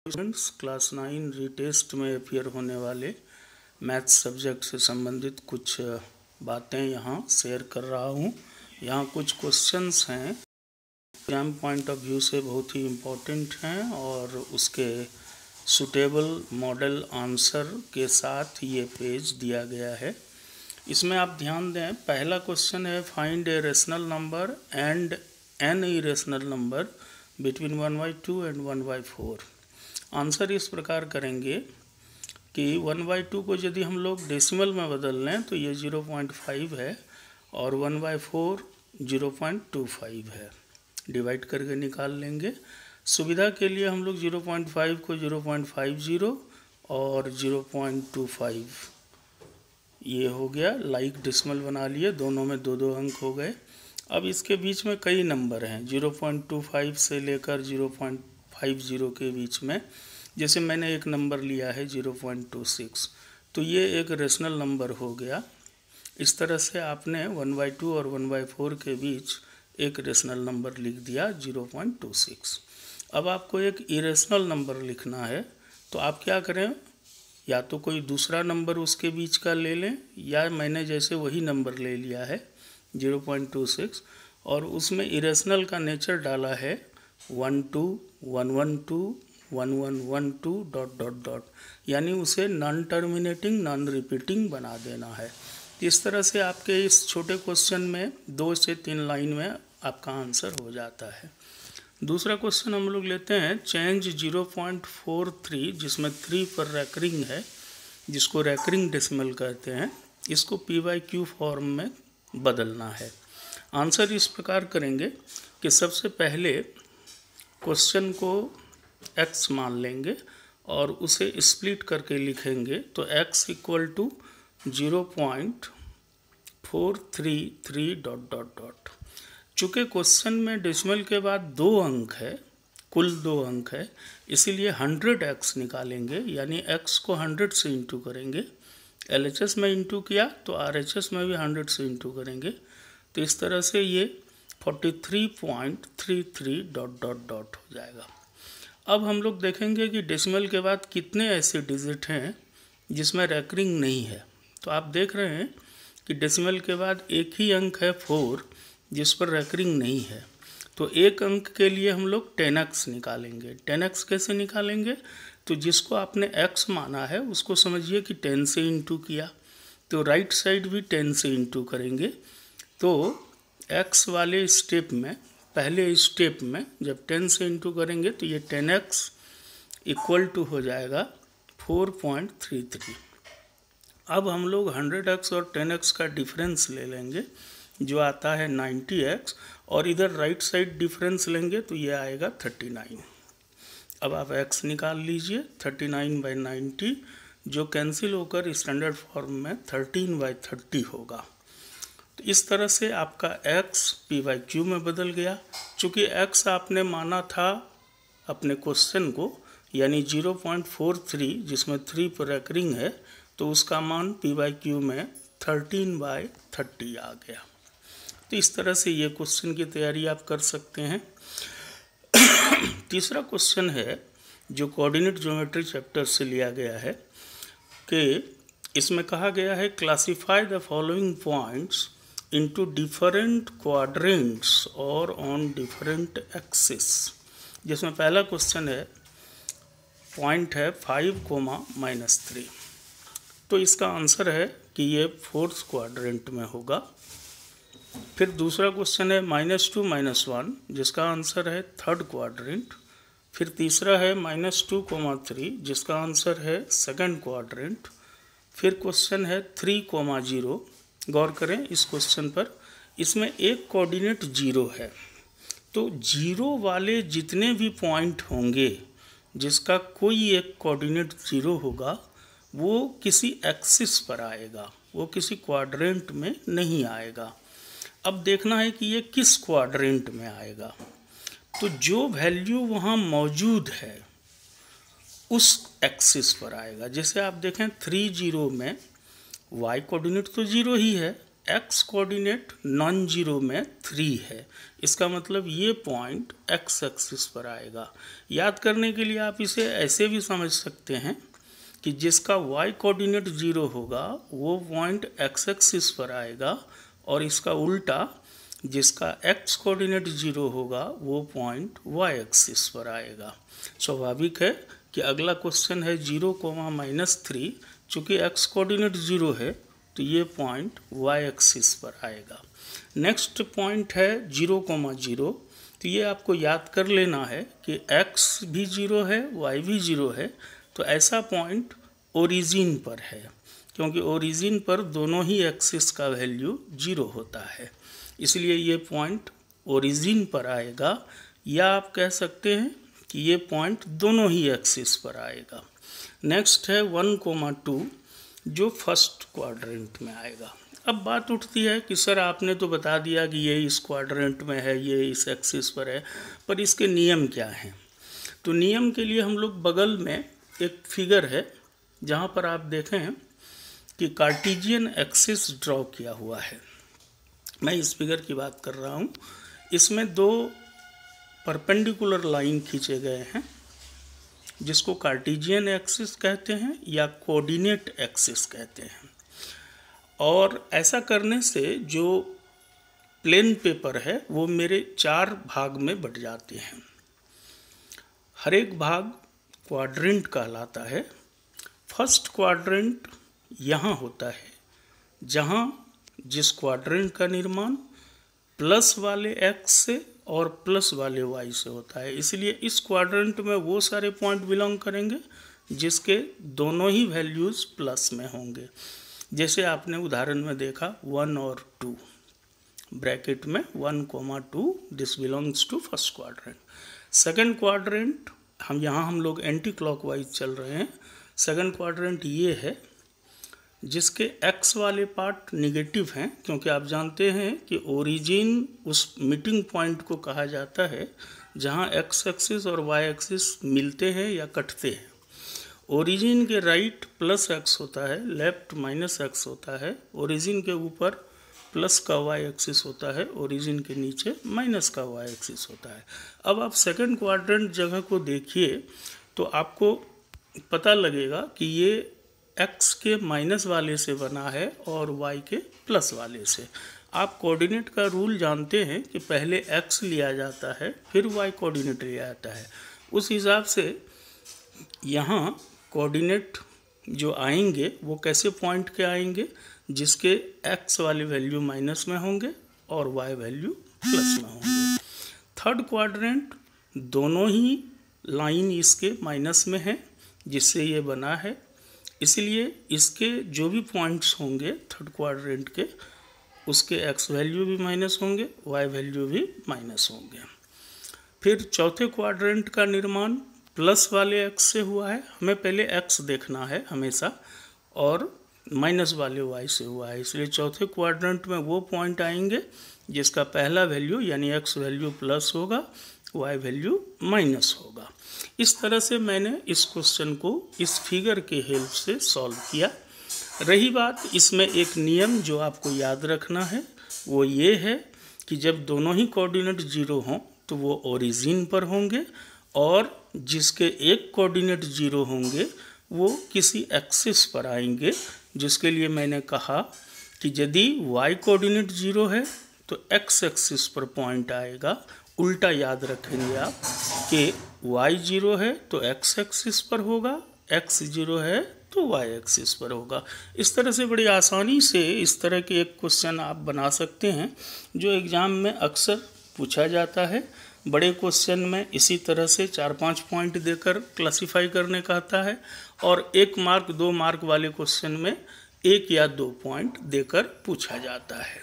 Students class 9 retest में appear होने वाले मैथ्स सब्जेक्ट से संबंधित कुछ बातें यहाँ शेयर कर रहा हूँ। यहाँ कुछ क्वेश्चंस हैं एग्जाम पॉइंट ऑफ व्यू से बहुत ही इम्पोर्टेंट हैं और उसके सूटेबल मॉडल आंसर के साथ ये पेज दिया गया है। इसमें आप ध्यान दें, पहला क्वेश्चन है find a rational number and an irrational number between 1/2 and 1/4। Answer इस प्रकार करेंगे कि 1/2 को यदि हम लोग डेसिमल में बदल लें तो ये 0.5 है और 1/4 0.25 है। डिवाइड करके निकाल लेंगे। सुविधा के लिए हम लोग 0.5 को 0.50 और 0.25 ये हो गया, लाइक डेसिमल बना लिए, दोनों में दो दो अंक हो गए। अब इसके बीच में कई नंबर हैं 0.25 से लेकर 0.50 के बीच में। जैसे मैंने एक नंबर लिया है 0.26, तो ये एक रेशनल नंबर हो गया। इस तरह से आपने 1/2 और 1/4 के बीच एक रेशनल नंबर लिख दिया 0.26। अब आपको एक इरेशनल नंबर लिखना है, तो आप क्या करें, या तो कोई दूसरा नंबर उसके बीच का ले लें, या मैंने जैसे वही नंबर ले लिया है 0.26 और उसमें इरेशनल का नेचर डाला है 1/2, 1/2, 1/1 डॉट डॉट डॉट, यानी उसे नॉन टर्मिनेटिंग नॉन रिपीटिंग बना देना है। इस तरह से आपके इस छोटे क्वेश्चन में 2 से 3 लाइन में आपका आंसर हो जाता है। दूसरा क्वेश्चन हम लोग लेते हैं चेंज 0.43, जिसमें 3 पर रैकरिंग है, जिसको रैकरिंग डेसिमल कहते हैं, इसको p/q फॉर्म में बदलना है। आंसर इस प्रकार करेंगे कि सबसे पहले क्वेश्चन को x मान लेंगे और उसे स्प्लिट करके लिखेंगे, तो x equal to 0.433 dot dot dot. चूँकि क्वेश्चन में डेसिमल के बाद 2 अंक है, कुल 2 अंक है, इसीलिए 100x निकालेंगे, यानी x को 100 से इंटू करेंगे। LHS में इंटू किया तो RHS में भी 100 से इंटू करेंगे, तो इस तरह से ये 43.33 डॉट डॉट डॉट हो जाएगा। अब हम लोग देखेंगे कि डेसिमल के बाद कितने ऐसे डिजिट हैं जिसमें रैकरिंग नहीं है। तो आप देख रहे हैं कि डेसिमल के बाद एक ही अंक है 4 जिस पर रैकरिंग नहीं है, तो एक अंक के लिए हम लोग 10x निकालेंगे। 10x कैसे निकालेंगे, तो जिसको आपने x माना है उसको समझिए कि 10 से इंटू किया, तो राइट साइड भी 10 से इंटू करेंगे। तो x वाले स्टेप में, पहले स्टेप में जब 10 से इंटू करेंगे तो ये 10x इक्वल टू हो जाएगा 4.33। अब हम लोग 100x और 10x का डिफरेंस ले लेंगे जो आता है 90x, और इधर राइट साइड डिफरेंस लेंगे तो ये आएगा 39। अब आप x निकाल लीजिए, 39/90 जो कैंसिल होकर स्टैंडर्ड फॉर्म में 13/30 होगा। तो इस तरह से आपका x p/q में बदल गया। चूँकि x आपने माना था अपने क्वेश्चन को, यानी 0.43 जिसमें 3 पर रैकरिंग है, तो उसका मान p/q में 13/30 आ गया। तो इस तरह से ये क्वेश्चन की तैयारी आप कर सकते हैं। तीसरा क्वेश्चन है जो कोऑर्डिनेट ज्योमेट्री चैप्टर से लिया गया है, कि इसमें कहा गया है classify the following points into different quadrants और ऑन डिफरेंट एक्सिस। जिसमें पहला क्वेश्चन है, पॉइंट है 5, -3, तो इसका आंसर है कि ये 4th क्वाड्रेंट में होगा। फिर दूसरा क्वेश्चन है -2, -1, जिसका आंसर है 3rd क्वाड्रेंट। फिर तीसरा है -2, 3, जिसका आंसर है 2nd क्वाड्रेंट। फिर क्वेश्चन है 3, 0। गौर करें इस क्वेश्चन पर, इसमें एक कोऑर्डिनेट 0 है, तो 0 वाले जितने भी पॉइंट होंगे जिसका कोई एक कोऑर्डिनेट 0 होगा वो किसी एक्सिस पर आएगा, वो किसी क्वाड्रेंट में नहीं आएगा। अब देखना है कि ये किस क्वाड्रेंट में आएगा, तो जो वैल्यू वहाँ मौजूद है उस एक्सिस पर आएगा। जैसे आप देखें 3, 0 में y कोऑर्डिनेट तो 0 ही है, x कोऑर्डिनेट नॉन जीरो में 3 है। इसका मतलब ये पॉइंट x एक्सिस पर आएगा। याद करने के लिए आप इसे ऐसे भी समझ सकते हैं कि जिसका y कोऑर्डिनेट 0 होगा वो पॉइंट x एक्सिस पर आएगा, और इसका उल्टा जिसका x कोऑर्डिनेट 0 होगा वो पॉइंट y एक्सिस पर आएगा। स्वाभाविक है कि अगला क्वेश्चन है 0,-3। चूँकि x कोऑर्डिनेट 0 है तो ये पॉइंट y एक्सिस पर आएगा। नेक्स्ट पॉइंट है 0,0। तो ये आपको याद कर लेना है कि x भी 0 है, y भी 0 है, तो ऐसा पॉइंट ओरिजिन पर है, क्योंकि ओरिजिन पर दोनों ही एक्सिस का वैल्यू 0 होता है, इसलिए ये पॉइंट ओरिजिन पर आएगा। या आप कह सकते हैं कि ये पॉइंट दोनों ही एक्सिस पर आएगा। नेक्स्ट है 1,2 जो फर्स्ट क्वाड्रेंट में आएगा। अब बात उठती है कि सर आपने तो बता दिया कि ये इस क्वाड्रेंट में है, ये इस एक्सिस पर है, पर इसके नियम क्या हैं? तो नियम के लिए हम लोग बगल में एक फिगर है जहाँ पर आप देखें कि कार्टेशियन एक्सिस ड्रॉ किया हुआ है। मैं इस फिगर की बात कर रहा हूँ। इसमें 2 परपेंडिकुलर लाइन खींचे गए हैं जिसको कार्टेशियन एक्सिस कहते हैं या कोऑर्डिनेट एक्सिस कहते हैं। और ऐसा करने से जो प्लेन पेपर है वो मेरे 4 भाग में बट जाते हैं। हर एक भाग क्वाड्रेंट कहलाता है। फर्स्ट क्वाड्रेंट यहाँ होता है जहाँ जिस क्वाड्रेंट का निर्माण प्लस वाले x से और प्लस वाले y से होता है, इसलिए इस क्वाड्रेंट में वो सारे पॉइंट बिलोंग करेंगे जिसके दोनों ही वैल्यूज़ प्लस में होंगे। जैसे आपने उदाहरण में देखा 1 और 2, ब्रैकेट में 1,2 this belongs to first quadrant. Second quadrant हम लोग एंटी क्लॉकवाइज चल रहे हैं। सेकंड क्वाड्रेंट ये है जिसके x वाले पार्ट निगेटिव हैं, क्योंकि आप जानते हैं कि ओरिजिन उस मीटिंग पॉइंट को कहा जाता है जहां x एक्सिस और y एक्सिस मिलते हैं या कटते हैं। ओरिजिन के राइट प्लस x होता है, लेफ्ट माइनस x होता है। ओरिजिन के ऊपर प्लस का y एक्सिस होता है, ओरिजिन के नीचे माइनस का y एक्सिस होता है। अब आप सेकंड क्वाड्रेंट जगह को देखिए तो आपको पता लगेगा कि ये x के माइनस वाले से बना है और y के प्लस वाले से। आप कोऑर्डिनेट का रूल जानते हैं कि पहले x लिया जाता है फिर y कोऑर्डिनेट लिया जाता है। उस हिसाब से यहाँ कोऑर्डिनेट जो आएंगे वो कैसे पॉइंट के आएंगे, जिसके x वाले वैल्यू माइनस में होंगे और y वैल्यू प्लस में होंगे। थर्ड क्वाड्रेंट दोनों ही लाइन इसके माइनस में है जिससे ये बना है, इसलिए इसके जो भी पॉइंट्स होंगे थर्ड क्वाड्रेंट के उसके x वैल्यू भी माइनस होंगे, y वैल्यू भी माइनस होंगे। फिर चौथे क्वाड्रेंट का निर्माण प्लस वाले x से हुआ है, हमें पहले x देखना है हमेशा, और माइनस वाले y से हुआ है, इसलिए चौथे क्वाड्रेंट में वो पॉइंट आएंगे जिसका पहला वैल्यू यानी x वैल्यू प्लस होगा, y वैल्यू माइनस होगा। इस तरह से मैंने इस क्वेश्चन को इस फिगर के हेल्प से सॉल्व किया। रही बात इसमें एक नियम जो आपको याद रखना है वो ये है कि जब दोनों ही कोऑर्डिनेट 0 हों तो वो ओरिजिन पर होंगे, और जिसके एक कोऑर्डिनेट 0 होंगे वो किसी एक्सिस पर आएंगे, जिसके लिए मैंने कहा कि यदि y कोऑर्डिनेट 0 है तो x एक्सिस पर पॉइंट आएगा। उल्टा याद रखेंगे आप कि y 0 है तो x एक्सिस पर होगा, x 0 है तो y एक्सिस पर होगा। इस तरह से बड़ी आसानी से इस तरह के एक क्वेश्चन आप बना सकते हैं जो एग्ज़ाम में अक्सर पूछा जाता है। बड़े क्वेश्चन में इसी तरह से 4-5 पॉइंट देकर क्लासिफाई करने का आता है, और 1 मार्क 2 मार्क वाले क्वेश्चन में 1 या 2 पॉइंट देकर पूछा जाता है।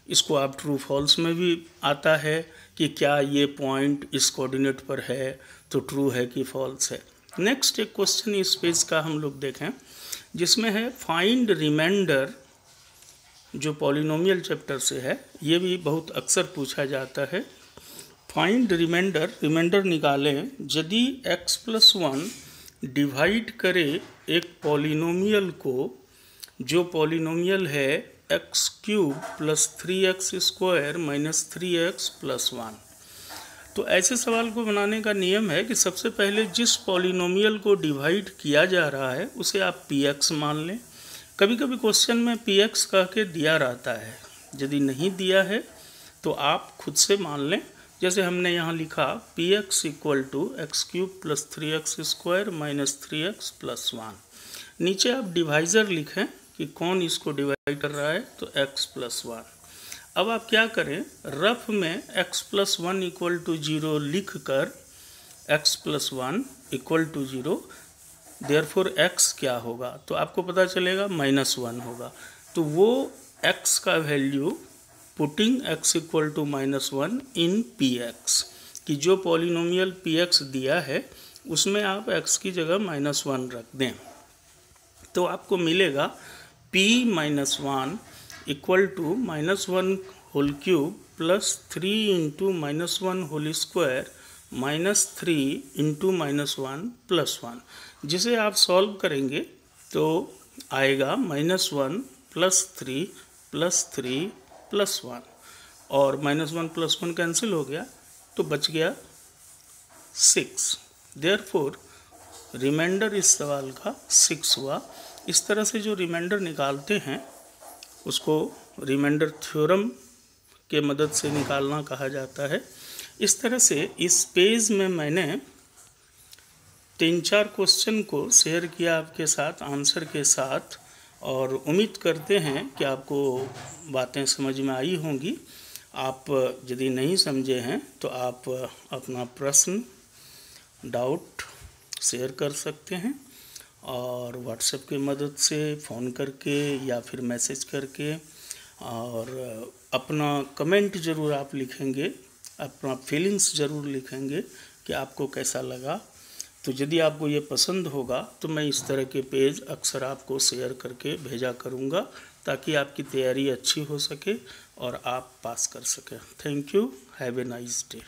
इसको आप ट्रू फॉल्स में भी आता है कि क्या ये पॉइंट इस कोऑर्डिनेट पर है तो ट्रू है कि फॉल्स है। नेक्स्ट एक क्वेश्चन इस पेज का हम लोग देखें जिसमें है फाइंड रिमाइंडर, जो पॉलिनोमियल चैप्टर से है, ये भी बहुत अक्सर पूछा जाता है। फाइंड रिमाइंडर, रिमाइंडर निकालें यदि x+1 डिवाइड करे एक पॉलिनोमियल को जो पॉलिनोमियल है x cube plus 3x square minus 3x plus 1। तो ऐसे सवाल को बनाने का नियम है कि सबसे पहले जिस पॉलिनोमियल को डिवाइड किया जा रहा है उसे आप px मान लें। कभी कभी क्वेश्चन में px कह के दिया रहता है, यदि नहीं दिया है तो आप खुद से मान लें। जैसे हमने यहाँ लिखा px equal to x cube plus 3x square minus 3x plus 1। नीचे आप डिवाइज़र लिखें कि कौन इसको डिवाइड कर रहा है, तो x प्लस 1। अब आप क्या करें, रफ में x प्लस 1 इक्वल टू 0 लिख कर x प्लस 1 इक्वल टू 0, देयरफॉर x क्या होगा तो आपको पता चलेगा -1 होगा। तो वो x का value putting x equal to -1 in px, कि जो पॉलिनोमियल px दिया है उसमें आप x की जगह -1 रख दें, तो आपको मिलेगा p -1 equal to -1 whole cube plus 3 into -1 whole square minus 3 into -1 plus 1, जिसे आप सॉल्व करेंगे तो आएगा -1 प्लस 3 प्लस 3 प्लस 1, और -1 प्लस 1 कैंसिल हो गया तो बच गया 6। देयरफॉर रिमाइंडर इस सवाल का 6 हुआ। इस तरह से जो रिमाइंडर निकालते हैं उसको रिमाइंडर थ्योरम के मदद से निकालना कहा जाता है। इस तरह से इस पेज में मैंने 3-4 क्वेश्चन को शेयर किया आपके साथ आंसर के साथ, और उम्मीद करते हैं कि आपको बातें समझ में आई होंगी। आप यदि नहीं समझे हैं तो आप अपना प्रश्न डाउट शेयर कर सकते हैं, और व्हाट्सएप की मदद से फ़ोन करके या फिर मैसेज करके, और अपना कमेंट ज़रूर आप लिखेंगे, अपना फीलिंग्स ज़रूर लिखेंगे कि आपको कैसा लगा। तो यदि आपको ये पसंद होगा तो मैं इस तरह के पेज अक्सर आपको शेयर करके भेजा करूँगा, ताकि आपकी तैयारी अच्छी हो सके और आप पास कर सकें। Thank you, have a nice day.